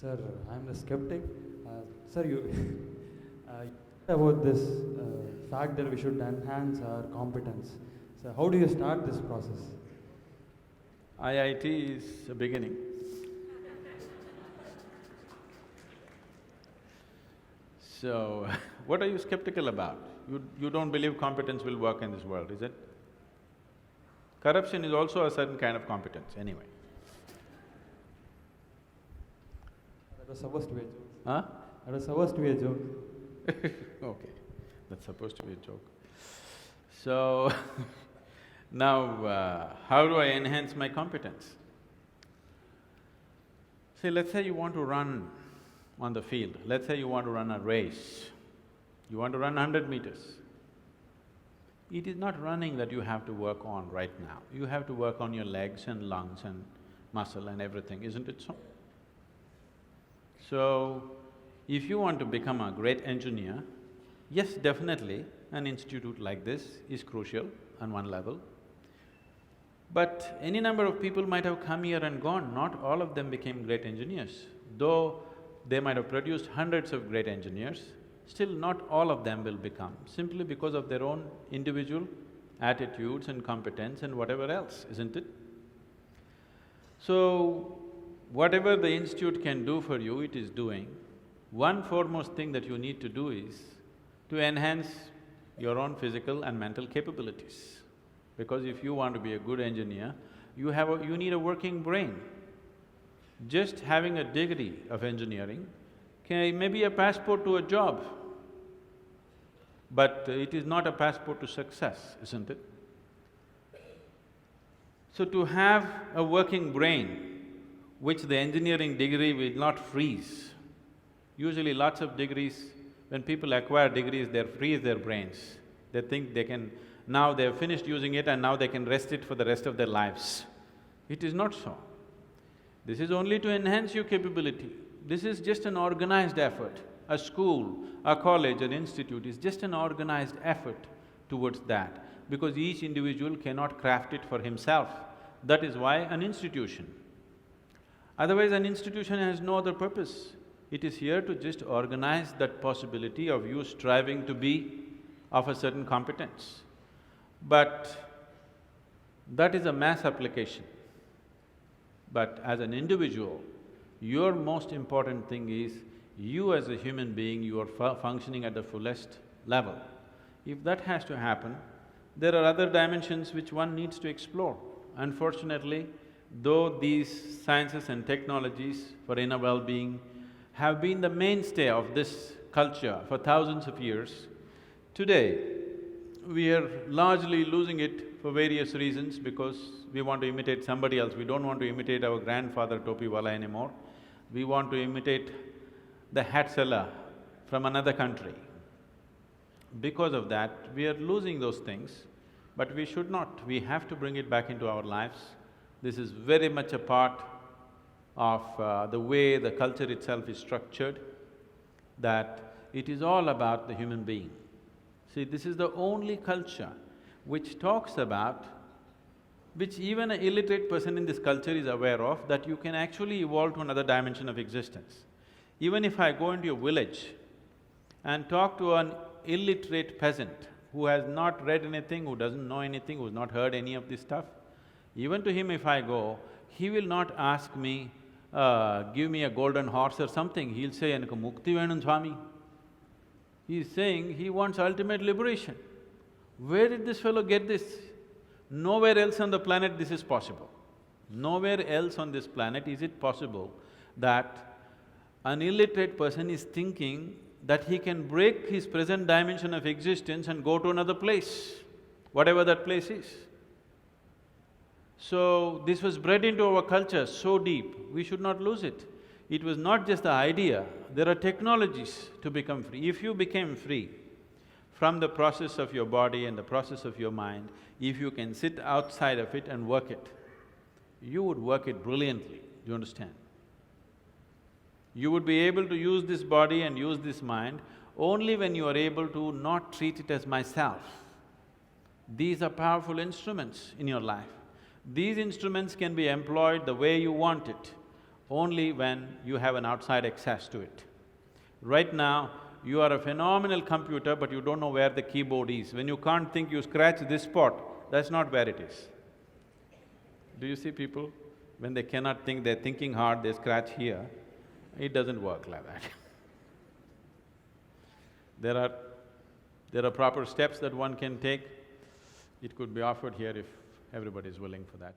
Sir, I'm the skeptic. Sir, you about this fact that we should enhance our competence. So, how do you start this process? IIT is a beginning. So, what are you skeptical about? You don't believe competence will work in this world, is it? Corruption is also a certain kind of competence, anyway. That was supposed to be a joke. Huh? That was supposed to be a joke. Okay, that's supposed to be a joke. So, now, how do I enhance my competence? See, let's say you want to run on the field, let's say you want to run a race, you want to run 100 meters. It is not running that you have to work on right now, you have to work on your legs and lungs and muscle and everything, isn't it so? So, if you want to become a great engineer, yes, definitely an institute like this is crucial on one level. But any number of people might have come here and gone, not all of them became great engineers. Though they might have produced hundreds of great engineers, still not all of them will become, simply because of their own individual attitudes and competence and whatever else, isn't it? So, whatever the institute can do for you, it is doing. One foremost thing that you need to do is to enhance your own physical and mental capabilities. Because if you want to be a good engineer, you need a working brain. Just having a degree of engineering may be a passport to a job, but it is not a passport to success, isn't it? So to have a working brain, which the engineering degree will not freeze. Usually lots of degrees, when people acquire degrees, they freeze their brains. They think they can… now they've finished using it and now they can rest it for the rest of their lives. It is not so. This is only to enhance your capability. This is just an organized effort. A school, a college, an institute is just an organized effort towards that, because each individual cannot craft it for himself. That is why an institution. Otherwise, an institution has no other purpose. It is here to just organize that possibility of you striving to be of a certain competence. But that is a mass application. But as an individual, your most important thing is you as a human being, you are functioning at the fullest level. If that has to happen, there are other dimensions which one needs to explore. Unfortunately, though these sciences and technologies for inner well-being have been the mainstay of this culture for thousands of years, today we are largely losing it for various reasons, because we want to imitate somebody else. We don't want to imitate our grandfather Topiwala anymore. We want to imitate the hat seller from another country. Because of that, we are losing those things, but we should not. We have to bring it back into our lives. This is very much a part of the way the culture itself is structured, that it is all about the human being. See, this is the only culture which talks about, which even an illiterate person in this culture is aware of, that you can actually evolve to another dimension of existence. Even if I go into a village and talk to an illiterate peasant who has not read anything, who doesn't know anything, who's not heard any of this stuff, even to him if I go, he will not ask me, give me a golden horse or something, he'll say, "Enakku mukti venum Swami." He's saying he wants ultimate liberation. Where did this fellow get this? Nowhere else on the planet this is possible. Nowhere else on this planet is it possible that an illiterate person is thinking that he can break his present dimension of existence and go to another place, whatever that place is. So, this was bred into our culture so deep, we should not lose it. It was not just the idea, there are technologies to become free. If you became free from the process of your body and the process of your mind, if you can sit outside of it and work it, you would work it brilliantly, do you understand? You would be able to use this body and use this mind only when you are able to not treat it as myself. These are powerful instruments in your life. These instruments can be employed the way you want it. only when you have an outside access to it. Right now, you are a phenomenal computer, but you don't know where the keyboard is. When you can't think, you scratch this spot, that's not where it is. Do you see people? When they cannot think, they're thinking hard, they scratch here. It doesn't work like that. There are proper steps that one can take. It could be offered here if everybody is willing for that.